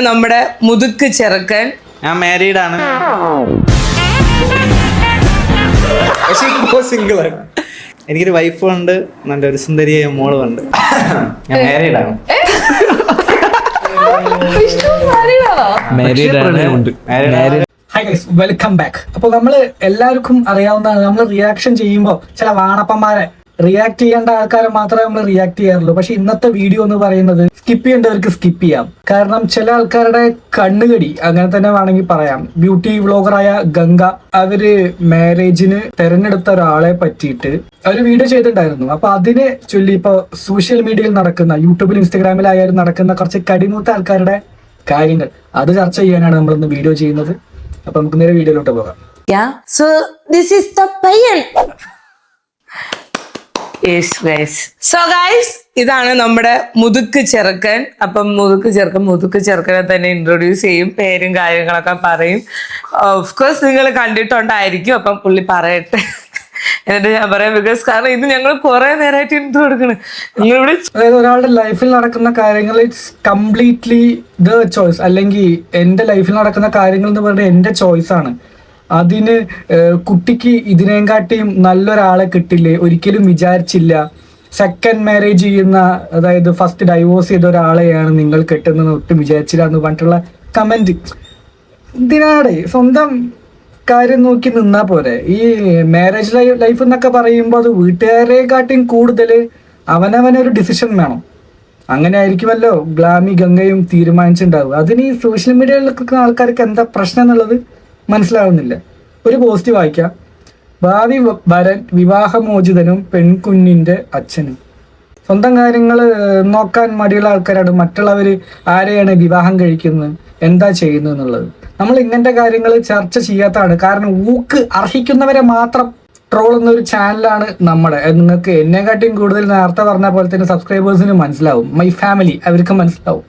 നമ്മുടെ മുതുക്ക് ചെറുക്കൻ. ഞാൻ മാരീഡ് ആണ്. സിംഗിൾ ആണ്. എനിക്കൊരു വൈഫും ഉണ്ട്, നല്ലൊരു സുന്ദരിയായ മോളും ഉണ്ട്. ഞാൻ മാരീഡ് ആണ്. Hi guys, welcome back. അപ്പോൾ നമ്മൾ എല്ലാവർക്കും അറിയാവുന്നതാണ്, നമ്മൾ റിയാക്ഷൻ ചെയ്യുമ്പോൾ ചില വാണപ്പന്മാരെ റിയാക്ട് ചെയ്യേണ്ട ആൾക്കാരെ മാത്രമേ നമ്മൾ റിയാക്ട് ചെയ്യാറുള്ളൂ. പക്ഷെ ഇന്നത്തെ വീഡിയോ എന്ന് പറയുന്നത് സ്കിപ്പ് ചെയ്യേണ്ടവർക്ക് സ്കിപ്പ് ചെയ്യാം. കാരണം ചില ആൾക്കാരുടെ കണ്ണുകടി, അങ്ങനെ തന്നെ വേണമെങ്കിൽ പറയാം. ബ്യൂട്ടി വ്ളോഗറായ ഗംഗ, അവര് മാരേജിന് തെരഞ്ഞെടുത്ത ഒരാളെ പറ്റിയിട്ട് അവർ വീഡിയോ ചെയ്തിട്ടുണ്ടായിരുന്നു. അപ്പൊ അതിനെ ചൊല്ലി ഇപ്പൊ സോഷ്യൽ മീഡിയയിൽ നടക്കുന്ന, യൂട്യൂബിൽ ഇൻസ്റ്റഗ്രാമിലായാലും നടക്കുന്ന കുറച്ച് കടിമൂത്ത ആൾക്കാരുടെ കാര്യങ്ങൾ, അത് ചർച്ച ചെയ്യാനാണ് നമ്മൾ ഇന്ന് വീഡിയോ ചെയ്യുന്നത്. അപ്പൊ നമുക്ക് നേരെ വീഡിയോയിലോട്ട് പോകാം. So this is the പയ്യൻ. So guys, ഇതാണ് നമ്മുടെ മുതുക്ക് ചെറുക്കൻ. അപ്പം മുതുക്ക് ചെറുക്കനെ തന്നെ ഇൻട്രൊഡ്യൂസ് ചെയ്യും, പേരും കാര്യങ്ങളൊക്കെ പറയും. ഓഫ് കോഴ്സ് നിങ്ങൾ കണ്ടിട്ടുണ്ടായിരിക്കും. അപ്പം പുള്ളി പറയട്ടെ, എന്നിട്ട് ഞാൻ പറയാം. ബിക്കോസ് കാരണം ഇത് ഞങ്ങൾ കുറെ നേരമായിട്ട് ഇൻട്രോ കൊടുക്കണം. നിങ്ങളിവിടെ അതായത് ഒരാളുടെ ലൈഫിൽ നടക്കുന്ന കാര്യങ്ങൾ ഇറ്റ്സ് കംപ്ലീറ്റ്ലി ദ ചോയ്സ്, അല്ലെങ്കിൽ എന്റെ ലൈഫിൽ നടക്കുന്ന കാര്യങ്ങൾ എന്ന് പറയുന്നത് എന്റെ ചോയ്സ് ആണ്. അതിന് കുട്ടിക്ക് ഇതിനെക്കാട്ടിയും നല്ലൊരാളെ കിട്ടില്ലേ, ഒരിക്കലും വിചാരിച്ചില്ല. സെക്കൻഡ് മാരേജ് ചെയ്യുന്ന, അതായത് ഫസ്റ്റ് ഡൈവോഴ്സ് ചെയ്ത ഒരാളെയാണ് നിങ്ങൾ കെട്ടുന്നത്, ഒട്ടും വിചാരിച്ചില്ല എന്ന് പറഞ്ഞിട്ടുള്ള കമന്റ്. ഇതിനാടെ സ്വന്തം കാര്യം നോക്കി നിന്നാ പോരെ. ഈ മാരേജ് ലൈഫ് എന്നൊക്കെ പറയുമ്പോൾ അത് വീട്ടുകാരെക്കാട്ടിയും കൂടുതൽ അവനവനൊരു ഡിസിഷൻ വേണം. അങ്ങനെ ആയിരിക്കുമല്ലോ ഗ്ലാമി ഗംഗയും തീരുമാനിച്ചിട്ടുണ്ടാവുക. അതിന് ഈ സോഷ്യൽ മീഡിയയിൽ നിൽക്കുന്ന ആൾക്കാർക്ക് എന്താ പ്രശ്നം എന്നുള്ളത് മനസ്സിലാവുന്നില്ല. ഒരു പോസ്റ്റ് വായിക്കാം. ഭാവി വരൻ വിവാഹമോചിതനും പെൺകുഞ്ഞിന്റെ അച്ഛനും. സ്വന്തം കാര്യങ്ങൾ നോക്കാൻ മടിയുള്ള ആൾക്കാരാണ് മറ്റുള്ളവർ ആരെയാണ് വിവാഹം കഴിക്കുന്നത്, എന്താ ചെയ്യുന്നത് എന്നുള്ളത്. നമ്മൾ ഇങ്ങനത്തെ കാര്യങ്ങൾ ചർച്ച ചെയ്യാത്തതാണ്. കാരണം ഊക്ക് അർഹിക്കുന്നവരെ മാത്രം ട്രോൾ എന്നൊരു ചാനലാണ് നമ്മുടെ. നിങ്ങൾക്ക് എന്നെക്കാട്ടിയും കൂടുതൽ നേരത്തെ പറഞ്ഞ പോലെ തന്നെ സബ്സ്ക്രൈബേഴ്സിന് മനസ്സിലാവും, മൈ ഫാമിലി അവർക്ക് മനസ്സിലാവും.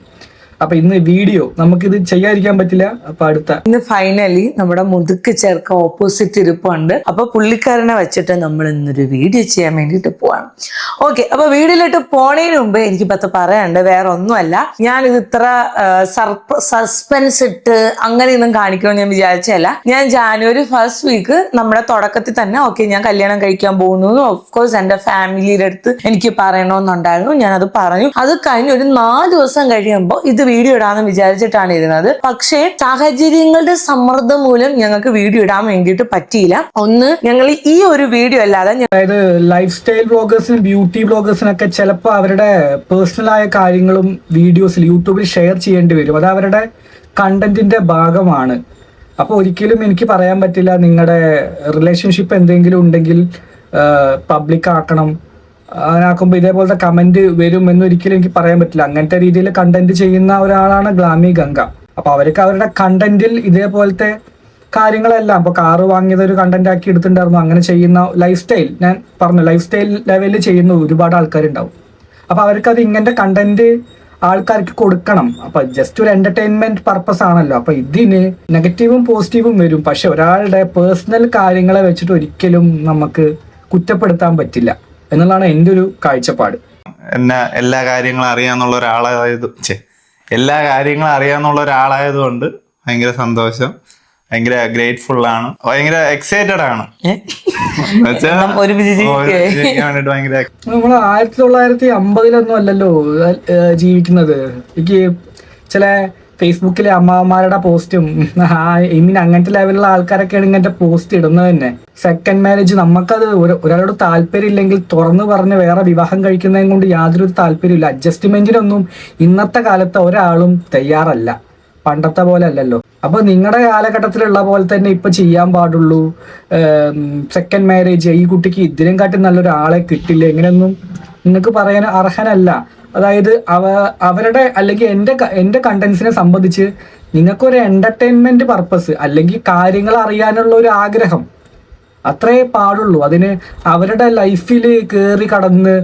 അപ്പൊ ഇന്ന് വീഡിയോ നമുക്കിത് ചെയ്യാതിരിക്കാൻ പറ്റില്ല. അപ്പൊ ഇന്ന് ഫൈനലി നമ്മുടെ മുതുക്ക് ചേർക്ക ഓപ്പോസിറ്റ് ഇരിപ്പുണ്ട്. അപ്പൊ പുള്ളിക്കാരനെ വെച്ചിട്ട് നമ്മൾ ഇന്നൊരു വീഡിയോ ചെയ്യാൻ വേണ്ടിട്ട് പോവാണ്. ഓക്കെ, അപ്പൊ വീഡിയോയിലോട്ട് പോണതിന് മുമ്പ് എനിക്ക് പത്ത് പറയാനുണ്ട്. വേറെ ഒന്നുമല്ല, ഞാൻ ഇത് ഇത്ര സസ്പെൻസ് ഇട്ട് അങ്ങനെയൊന്നും കാണിക്കണമെന്ന് ഞാൻ വിചാരിച്ചല്ല. ഞാൻ ജാനുവരി ഫസ്റ്റ് വീക്ക് നമ്മുടെ തുടക്കത്തിൽ തന്നെ ഞാൻ കല്യാണം കഴിക്കാൻ പോകുന്നു. ഓഫ്കോഴ്സ് എന്റെ ഫാമിലിയുടെ അടുത്ത് എനിക്ക് പറയണമെന്നുണ്ടായിരുന്നു, ഞാനത് പറഞ്ഞു. അത് കഴിഞ്ഞ് ഒരു 4 ദിവസം കഴിയുമ്പോൾ ഇത് വീഡിയോ ഇടാന്ന് വിചാരിച്ചിട്ടാണ് ഇരുന്നത്. പക്ഷേ സാഹചര്യങ്ങളുടെ സമ്മർദ്ദം മൂലം ഞങ്ങൾക്ക് വീഡിയോ ഇടാൻ വേണ്ടിയിട്ട് പറ്റിയില്ല. ഒന്ന്, ഞങ്ങൾ ഈ ഒരു വീഡിയോ അല്ലാതെ, അതായത് ലൈഫ് സ്റ്റൈൽ വ്ളോഗേഴ്സിനും ബ്യൂട്ടി വ്ളോഗേഴ്സിനൊക്കെ ചിലപ്പോൾ അവരുടെ പേഴ്സണലായ കാര്യങ്ങളും വീഡിയോസിൽ യൂട്യൂബിൽ ഷെയർ ചെയ്യേണ്ടി വരും. അത് അവരുടെ കണ്ടന്റിന്റെ ഭാഗമാണ്. അപ്പോൾ ഒരിക്കലും എനിക്ക് പറയാൻ പറ്റില്ല നിങ്ങളുടെ റിലേഷൻഷിപ്പ് എന്തെങ്കിലും ഉണ്ടെങ്കിൽ പബ്ലിക് ആക്കണം, അങ്ങനാക്കുമ്പോൾ ഇതേപോലത്തെ കമന്റ് വരും എന്നൊരിക്കലും എനിക്ക് പറയാൻ പറ്റില്ല. അങ്ങനത്തെ രീതിയിൽ കണ്ടന്റ് ചെയ്യുന്ന ഒരാളാണ് ഗ്ലാമി ഗംഗ. അപ്പൊ അവർക്ക് അവരുടെ കണ്ടന്റിൽ ഇതേപോലത്തെ കാര്യങ്ങളെല്ലാം, ഇപ്പൊ കാറ് വാങ്ങിയത് ഒരു കണ്ടന്റ് ആക്കി എടുത്തിട്ടുണ്ടായിരുന്നു. അങ്ങനെ ചെയ്യുന്ന ലൈഫ് സ്റ്റൈൽ, ഞാൻ പറഞ്ഞു ലൈഫ് സ്റ്റൈൽ ലെവലിൽ ചെയ്യുന്ന ഒരുപാട് ആൾക്കാരുണ്ടാവും. അപ്പൊ അവർക്ക് അത് ഇങ്ങനത്തെ കണ്ടന്റ് ആൾക്കാർക്ക് കൊടുക്കണം. അപ്പൊ ജസ്റ്റ് ഒരു എന്റർടൈൻമെന്റ് പർപ്പസ് ആണല്ലോ. അപ്പൊ ഇതിന് നെഗറ്റീവും പോസിറ്റീവും വരും. പക്ഷെ ഒരാളുടെ പേഴ്സണൽ കാര്യങ്ങളെ വെച്ചിട്ട് ഒരിക്കലും നമുക്ക് കുറ്റപ്പെടുത്താൻ പറ്റില്ല എന്നുള്ളതാണ് എൻ്റെ ഒരു കാഴ്ചപ്പാട്. എല്ലാ കാര്യങ്ങളും അറിയാന്നുള്ള ഒരാളായതുകൊണ്ട് ഭയങ്കര സന്തോഷം, ഭയങ്കര ഗ്രേറ്റ്ഫുൾ ആണ്, ഭയങ്കര എക്സൈറ്റഡ് ആണ്. നമ്മൾ 1950 അല്ലല്ലോ ജീവിക്കുന്നത്. എനിക്ക് ചില ഫേസ്ബുക്കിലെ അമ്മമാരുടെ പോസ്റ്റും അങ്ങനത്തെ ലെവലുള്ള ആൾക്കാരൊക്കെയാണ് ഇങ്ങനത്തെ പോസ്റ്റ് ഇടുന്നത് തന്നെ. സെക്കൻഡ് മാരേജ്, നമുക്കത് ഒരാളോട് താല്പര്യം ഇല്ലെങ്കിൽ തുറന്നു പറഞ്ഞ് വേറെ വിവാഹം കഴിക്കുന്നതിനെ കൊണ്ട് യാതൊരു താല്പര്യമില്ല. അഡ്ജസ്റ്റ്മെന്റിനൊന്നും ഇന്നത്തെ കാലത്ത് ഒരാളും തയ്യാറല്ല, പണ്ടത്തെ പോലെ അല്ലല്ലോ. അപ്പൊ നിങ്ങളുടെ കാലഘട്ടത്തിലുള്ള പോലെ തന്നെ ഇപ്പൊ ചെയ്യാൻ പാടുള്ളൂ. സെക്കൻഡ് മാരേജ്, ഈ കുട്ടിക്ക് ഇതിനും കാട്ടി നല്ലൊരു ആളെ കിട്ടില്ല, ഇങ്ങനെയൊന്നും നിങ്ങൾക്ക് പറയാൻ അർഹനല്ല. അതായത് അവരുടെ അല്ലെങ്കിൽ എൻ്റെ കണ്ടന്റ്സിനെ സംബന്ധിച്ച് നിങ്ങൾക്കൊരു എന്റർടൈൻമെന്റ് പർപ്പസ് അല്ലെങ്കിൽ കാര്യങ്ങൾ അറിയാനുള്ള ഒരു ആഗ്രഹം, അത്രേ പാടുള്ളൂ. അതിന് അവരുടെ ലൈഫിൽ കയറി കടന്ന്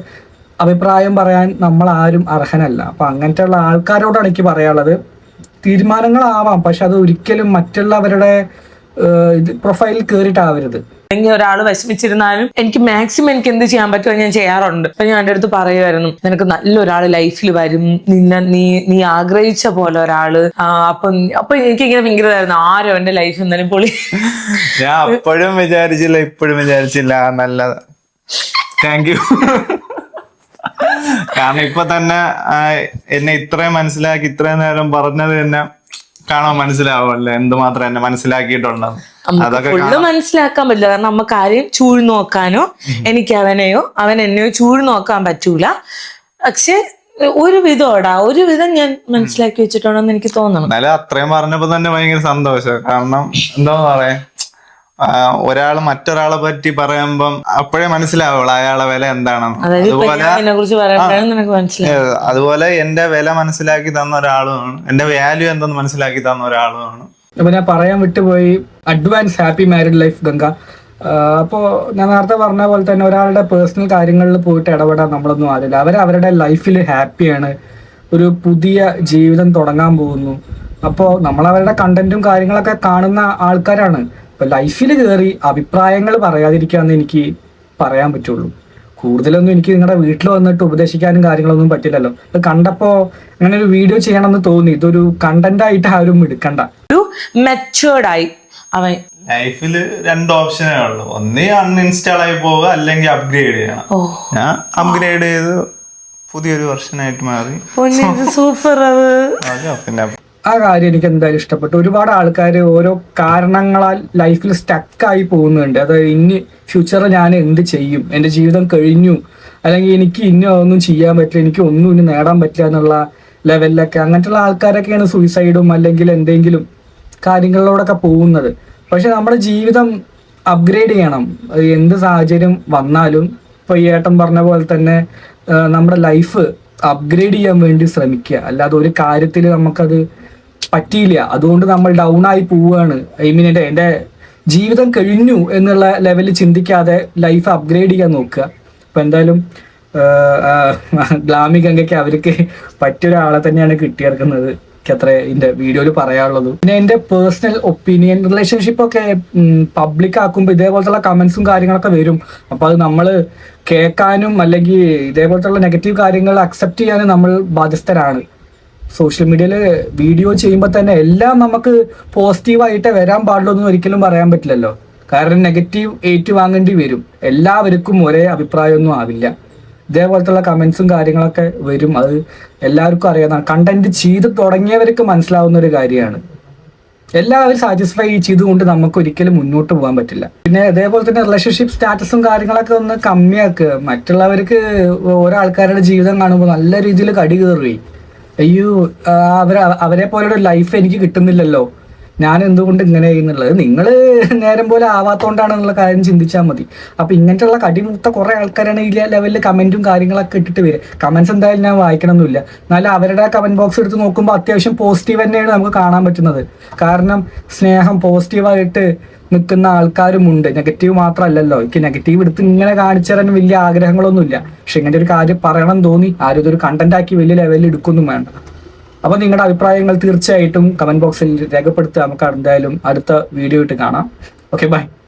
അഭിപ്രായം പറയാൻ നമ്മൾ ആരും അർഹനല്ല. അപ്പൊ അങ്ങനത്തെ ഉള്ള ആൾക്കാരോടാണ് എനിക്ക് പറയാനുള്ളത്. തീരുമാനങ്ങളാവാം, പക്ഷെ അത് ഒരിക്കലും മറ്റുള്ളവരുടെ പ്രൊഫൈലിൽ കയറിയിട്ടാവരുത്. അല്ലെങ്കിൽ ഒരാൾ വിഷമിച്ചിരുന്നാലും എനിക്ക് മാക്സിമം എനിക്ക് എന്ത് ചെയ്യാൻ പറ്റുമോ ഞാൻ ചെയ്യാറുണ്ട്. അപ്പൊ ഞാൻ എൻ്റെ അടുത്ത് പറയുമായിരുന്നു, നിനക്ക് നല്ലൊരാൾ ലൈഫിൽ വരും, നീ ആഗ്രഹിച്ച പോലെ ഒരാള്. അപ്പൊ എനിക്കിങ്ങനെ ഭയങ്കര ഇതായിരുന്നു, ആരോ എന്റെ ലൈഫ് എന്നാലും പൊളി. ഞാൻ അപ്പോഴും വിചാരിച്ചില്ല, ഇപ്പോഴും വിചാരിച്ചില്ല. നല്ലത്, താങ്ക് യു. കാരണം ഇപ്പൊ തന്നെ എന്നെ ഇത്രയും മനസ്സിലാക്കി ഇത്രയും നേരം പറഞ്ഞത് തന്നെ കാണാൻ മനസ്സിലാവുമല്ലോ എന്തുമാത്രം എന്നെ മനസ്സിലാക്കിയിട്ടുണ്ടെന്ന്. അതൊക്കെ ഫുള്ള് മനസ്സിലാക്കാൻ പറ്റില്ല, കാരണം നമുക്ക് ആരെയും ചൂഴ്ന്നു നോക്കാനോ എനിക്ക് അവനെയോ അവൻ എന്നെയോ ചൂഴ്ന്നു നോക്കാൻ പറ്റൂല. പക്ഷെ ഒരുവിധം ഞാൻ മനസ്സിലാക്കി വെച്ചിട്ടുണ്ടെന്ന് എനിക്ക് തോന്നണം. എന്നാലും അത്രയും പറഞ്ഞപ്പോ തന്നെ ഭയങ്കര സന്തോഷം. കാരണം എന്താ പറയാ, ഒരാള് മറ്റൊരാളെ പറ്റി പറയുമ്പം അപ്പോഴേ മനസ്സിലാവുള്ളൂ അയാളെ വില എന്താണെന്ന്. അതുപോലെ എന്റെ വില മനസ്സിലാക്കി തന്ന ഒരാളുമാണ്, എന്റെ വാല്യൂ എന്തെന്ന് മനസ്സിലാക്കി തന്ന ഒരാളുമാണ്. അപ്പൊ ഞാൻ പറയാൻ വിട്ടുപോയി, advance happy married life Ganga. അപ്പോൾ ഞാൻ നേരത്തെ പറഞ്ഞ പോലെ തന്നെ ഒരാളുടെ പേഴ്സണൽ കാര്യങ്ങളിൽ പോയിട്ട് ഇടപെടാൻ നമ്മളൊന്നും ആരില്ല. അവരുടെ ലൈഫിൽ ഹാപ്പിയാണ്, ഒരു പുതിയ ജീവിതം തുടങ്ങാൻ പോകുന്നു. അപ്പോൾ നമ്മളവരുടെ കണ്ടന്റും കാര്യങ്ങളൊക്കെ കാണുന്ന ആൾക്കാരാണ്. ഇപ്പൊ ലൈഫിൽ കയറി അഭിപ്രായങ്ങൾ പറയാതിരിക്കാന്ന് എനിക്ക് പറയാൻ പറ്റുള്ളൂ. കൂടുതലൊന്നും എനിക്ക് നിങ്ങളുടെ വീട്ടിൽ വന്നിട്ട് ഉപദേശിക്കാനും കാര്യങ്ങളൊന്നും പറ്റില്ലല്ലോ. അത് കണ്ടപ്പോ അങ്ങനെ ഒരു വീഡിയോ ചെയ്യണമെന്ന് തോന്നി. ഇതൊരു കണ്ടന്റ് ആയിട്ട് ആരും എടുക്കണ്ട. ഒരു മെച്ചുവേർഡായി അവൻ ലൈഫിൽ 2 ഓപ്ഷനേ ഉള്ളൂ, ഒന്നേ അൺഇൻസ്റ്റാൾ ആയി പോവുക, അല്ലെങ്കിൽ അപ്ഗ്രേഡ് ചെയ്യണം. ഞാൻ അപ്ഗ്രേഡ് ചെയ്ത് പുതിയൊരു വെർഷനായിട്ട് മാറി. സൂപ്പർ. പിന്നെ ആ കാര്യം എനിക്ക് എന്തായാലും ഇഷ്ടപ്പെട്ടു. ഒരുപാട് ആൾക്കാർ ഓരോ കാരണങ്ങളാൽ ലൈഫിൽ സ്റ്റക്കായി പോകുന്നുണ്ട്. അത് ഇനി ഫ്യൂച്ചറിൽ ഞാൻ എന്ത് ചെയ്യും, എൻ്റെ ജീവിതം കഴിഞ്ഞു, അല്ലെങ്കിൽ എനിക്ക് ഇനി ഒന്നും ചെയ്യാൻ പറ്റില്ല, എനിക്ക് ഒന്നും ഇനി നേടാൻ പറ്റില്ല എന്നുള്ള ലെവലിലൊക്കെ അങ്ങനത്തുള്ള ആൾക്കാരൊക്കെയാണ് സൂയിസൈഡും അല്ലെങ്കിൽ എന്തെങ്കിലും കാര്യങ്ങളിലൂടെയൊക്കെ പോകുന്നത്. പക്ഷെ നമ്മുടെ ജീവിതം അപ്ഗ്രേഡ് ചെയ്യണം. എന്ത് സാഹചര്യം വന്നാലും ഇപ്പോൾ ഈ ഏട്ടൻ പറഞ്ഞ പോലെ തന്നെ നമ്മുടെ ലൈഫ് അപ്ഗ്രേഡ് ചെയ്യാൻ വേണ്ടി ശ്രമിക്കുക. അല്ലാതെ ഒരു കാര്യത്തിൽ നമുക്കത് പറ്റിയില്ല, അതുകൊണ്ട് നമ്മൾ ഡൗൺ ആയി പോവുകയാണ്, ഐ മീൻ എൻ്റെ ജീവിതം കഴിഞ്ഞു എന്നുള്ള ലെവലിൽ ചിന്തിക്കാതെ ലൈഫ് അപ്ഗ്രേഡ് ചെയ്യാൻ നോക്കുക. അപ്പം എന്തായാലും ഗ്ലാമി ഗംഗയ്ക്ക് അവർക്ക് പറ്റിയൊരാളെ തന്നെയാണ് കിട്ടിയിറക്കുന്നത്. അത്ര ഇതിൻ്റെ വീഡിയോയിൽ പറയാനുള്ളത്. പിന്നെ എൻ്റെ പേഴ്സണൽ ഒപ്പീനിയൻ, റിലേഷൻഷിപ്പൊക്കെ പബ്ലിക് ആക്കുമ്പോൾ ഇതേപോലത്തുള്ള കമൻസും കാര്യങ്ങളൊക്കെ വരും. അപ്പോൾ അത് നമ്മൾ കേൾക്കാനും അല്ലെങ്കിൽ ഇതേപോലത്തുള്ള നെഗറ്റീവ് കാര്യങ്ങൾ അക്സെപ്റ്റ് ചെയ്യാനും നമ്മൾ ബാധ്യസ്ഥരാണ്. സോഷ്യൽ മീഡിയയിൽ വീഡിയോ ചെയ്യുമ്പോൾ തന്നെ എല്ലാം നമുക്ക് പോസിറ്റീവായിട്ടേ വരാൻ പാടുള്ളൂ എന്ന് ഒരിക്കലും പറയാൻ പറ്റില്ലല്ലോ. കാരണം നെഗറ്റീവ് ഏറ്റുവാങ്ങേണ്ടി വരും. എല്ലാവർക്കും ഒരേ അഭിപ്രായമൊന്നും ആവില്ല. ഇതേപോലത്തുള്ള കമൻസും കാര്യങ്ങളൊക്കെ വരും. അത് എല്ലാവർക്കും അറിയാവുന്നതാണ്. കണ്ടന്റ് ചെയ്ത് തുടങ്ങിയവർക്ക് മനസ്സിലാവുന്ന ഒരു കാര്യമാണ്. എല്ലാവരും സാറ്റിസ്ഫൈ ചെയ്തുകൊണ്ട് നമുക്ക് ഒരിക്കലും മുന്നോട്ട് പോകാൻ പറ്റില്ല. പിന്നെ അതേപോലെ തന്നെ റിലേഷൻഷിപ്പ് സ്റ്റാറ്റസും കാര്യങ്ങളൊക്കെ ഒന്ന് കമ്മിയാക്കുക. മറ്റുള്ളവർക്ക് ഓരോ ആൾക്കാരുടെ ജീവിതം കാണുമ്പോൾ നല്ല രീതിയിൽ കടി കയറുകയും, അയ്യോ അവരെ പോലെയുള്ള ലൈഫ് എനിക്ക് കിട്ടുന്നില്ലല്ലോ, ഞാൻ എന്തുകൊണ്ട് ഇങ്ങനെ ചെയ്യുന്നുള്ളത്, നിങ്ങൾ നേരം പോലെ ആവാത്തോണ്ടാണെന്നുള്ള കാര്യം ചിന്തിച്ചാൽ മതി. അപ്പോൾ ഇങ്ങനത്തെയുള്ള കടിമുത്ത കുറേ ആൾക്കാരാണ് ഈ ലെവലിൽ കമൻറ്റും കാര്യങ്ങളൊക്കെ ഇട്ടിട്ട് വരിക. കമൻസ് എന്തായാലും ഞാൻ വായിക്കണമെന്നില്ല, എന്നാലും അവരുടെ കമൻറ്റ് ബോക്സ് എടുത്ത് നോക്കുമ്പോൾ അത്യാവശ്യം പോസിറ്റീവ് തന്നെയാണ് നമുക്ക് കാണാൻ പറ്റുന്നത്. കാരണം സ്നേഹം പോസിറ്റീവായിട്ട് നിൽക്കുന്ന ആൾക്കാരുമുണ്ട്, നെഗറ്റീവ് മാത്രമല്ലല്ലോ. എനിക്ക് നെഗറ്റീവ് എടുത്ത് ഇങ്ങനെ കാണിച്ചു തരാൻ വലിയ ആഗ്രഹങ്ങളൊന്നുമില്ല. പക്ഷെ ഇങ്ങനെ ഒരു കാര്യം പറയണം തോന്നി, ആരും ഇതൊരു കണ്ടന്റ് ആക്കി വലിയ ലെവലിൽ എടുക്കൊന്നും വേണ്ട. അപ്പോൾ നിങ്ങളുടെ അഭിപ്രായങ്ങൾ തീർച്ചയായിട്ടും കമന്റ് ബോക്സിൽ രേഖപ്പെടുത്തുക. നമുക്ക് എന്തായാലും അടുത്ത വീഡിയോ ഇട്ട് കാണാം. Okay, by.